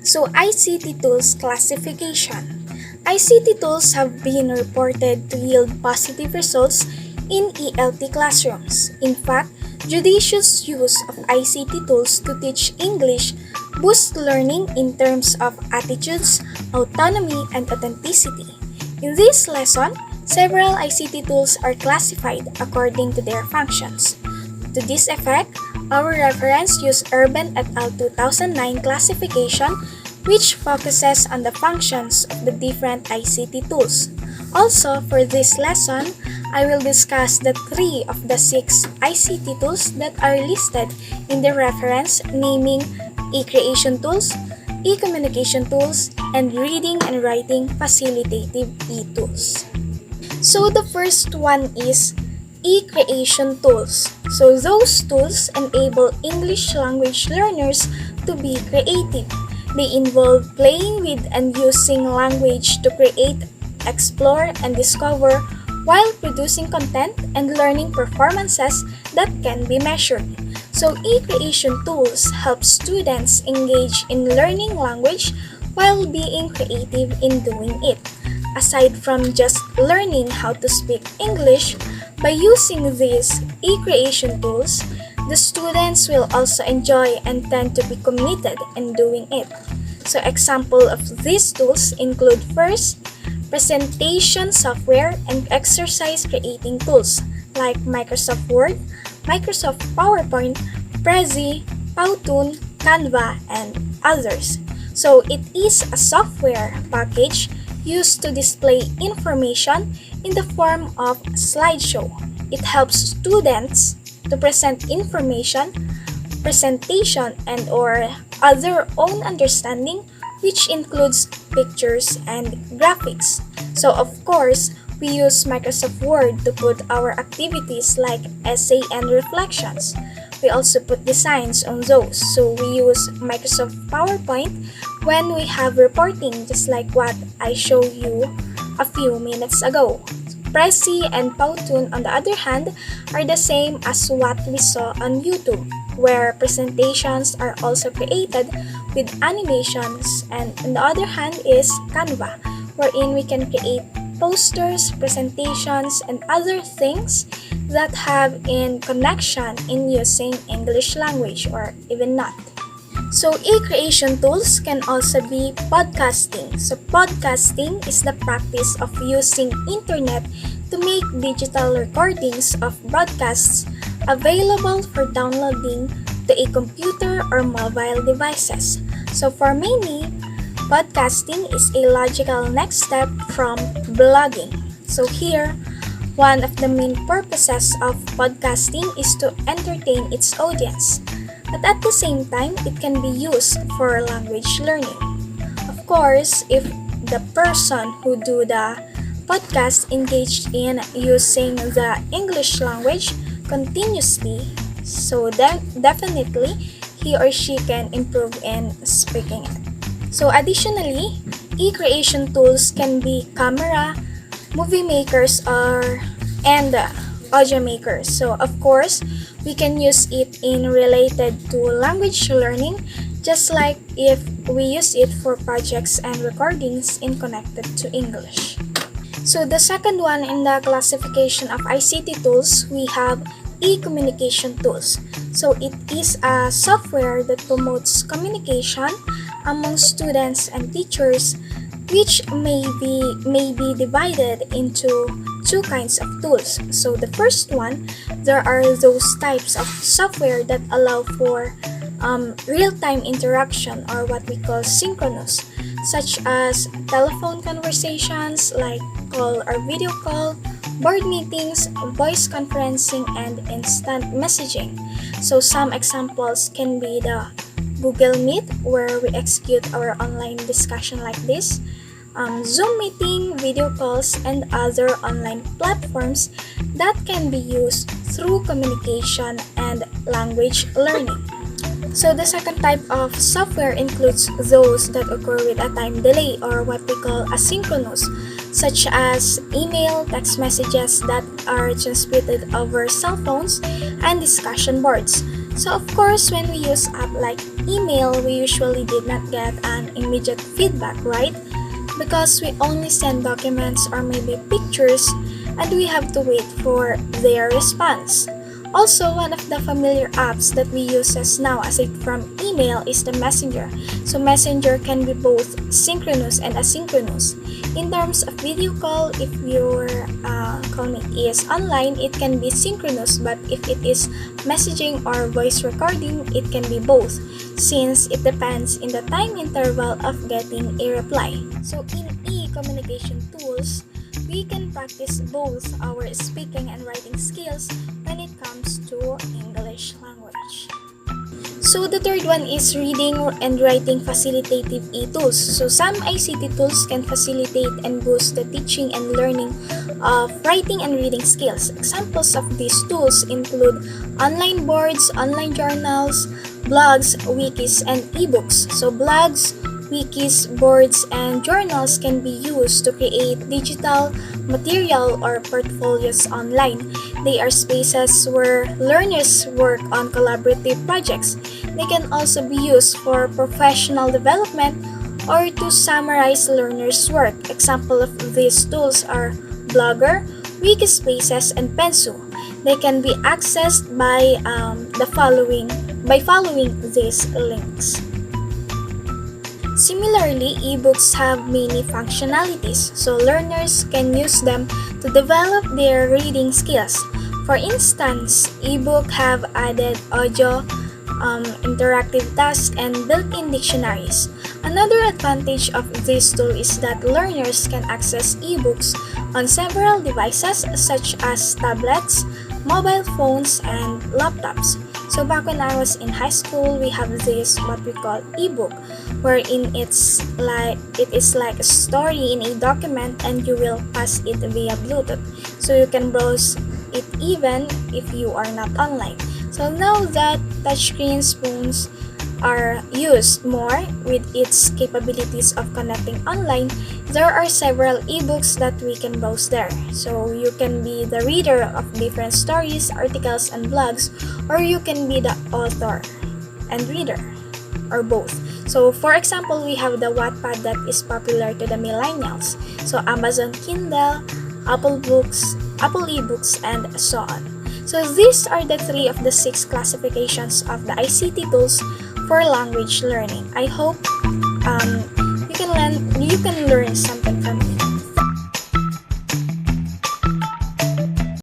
So ICT tools classification. ICT tools have been reported to yield positive results in ELT classrooms. In fact, judicious use of ICT tools to teach English boosts learning in terms of attitudes, autonomy, and authenticity. In this lesson, several ICT tools are classified according to their functions. To this effect, our reference use Urban et al. 2009 classification, which focuses on the functions of the different ICT tools. Also, for this lesson, I will discuss the 3 of the 6 ICT tools that are listed in the reference, naming e-creation tools, e-communication tools, and reading and writing facilitative e-tools. So the first one is e-creation tools. So those tools enable English language learners to be creative. They involve playing with and using language to create, explore, and discover while producing content and learning performances that can be measured. So e-creation tools help students engage in learning language while being creative in doing it. Aside from just learning how to speak English, by using these e-creation tools, the students will also enjoy and tend to be committed in doing it. So example of these tools include first, presentation software and exercise creating tools like Microsoft Word, Microsoft PowerPoint, Prezi, Powtoon, Canva, and others. So it is a software package used to display information in the form of a slideshow. It helps students to present information, presentation, and or other own understanding, which includes pictures and graphics. So of course, we use Microsoft Word to put our activities like essay and reflections. We also put designs on those. So we use Microsoft PowerPoint when we have reporting, just like what I showed you a few minutes ago. Prezi and Powtoon, on the other hand, are the same as what we saw on YouTube, where presentations are also created with animations, and on the other hand is Canva, wherein we can create posters, presentations, and other things that have in connection in using English language or even not. So e-creation tools can also be podcasting. So podcasting is the practice of using internet to make digital recordings of broadcasts available for downloading to a computer or mobile devices. So for many, podcasting is a logical next step from blogging. So here, one of the main purposes of podcasting is to entertain its audience, but at the same time, it can be used for language learning. Of course, if the person who do the podcast engaged in using the English language continuously, so then definitely he or she can improve in speaking it. So additionally, e-creation tools can be camera, movie makers, and audio makers. So of course, we can use it in related to language learning, just like if we use it for projects and recordings in connected to English. So the second one in the classification of ICT tools, we have e-communication tools. So it is a software that promotes communication among students and teachers, which may be divided into 2 kinds of tools. So the first one, there are those types of software that allow for real-time interaction, or what we call synchronous, such as telephone conversations like call or video call, board meetings, voice conferencing, and instant messaging. So some examples can be the Google Meet, where we execute our online discussion like this, Zoom meeting, video calls, and other online platforms that can be used through communication and language learning. So the second type of software includes those that occur with a time delay, or what we call asynchronous, such as email, text messages that are transmitted over cell phones, and discussion boards. So of course, when we use app like email, we usually did not get an immediate feedback, right? Because we only send documents or maybe pictures and we have to wait for their response. Also, one of the familiar apps that we use as now aside from email is the Messenger. So Messenger can be both synchronous and asynchronous. In terms of video call, if your call is online, it can be synchronous, but if it is messaging or voice recording, it can be both, since it depends in the time interval of getting a reply. So in e-communication tools, we can practice both our speaking and writing skills when it comes to English language. So the third one is reading and writing facilitative e-tools. So some ICT tools can facilitate and boost the teaching and learning of writing and reading skills. Examples of these tools include online boards, online journals, blogs, wikis, and ebooks. So blogs, wikis, boards, and journals can be used to create digital material or portfolios online. They are spaces where learners work on collaborative projects. They can also be used for professional development or to summarize learners' work. Example of these tools are Blogger, Wikispaces, and Pensu. They can be accessed by following these links. Similarly, ebooks have many functionalities, so learners can use them to develop their reading skills. For instance, ebook have added audio, interactive tasks, and built-in dictionaries. Another advantage of this tool is that learners can access ebooks on several devices such as tablets, mobile phones, and laptops. So back when I was in high school, we have this what we call ebook, wherein it is like a story in a document and you will pass it via Bluetooth. So you can browse it even if you are not online. So now that touchscreen phones are used more with its capabilities of connecting online, there are several ebooks that we can browse there. So you can be the reader of different stories, articles, and blogs, or you can be the author and reader, or both. So for example, we have the Wattpad that is popular to the millennials. So Amazon Kindle, Apple Books, Apple eBooks, and so on. So these are the 3 of the 6 classifications of the ICT tools for language learning. I hope you can learn something from it.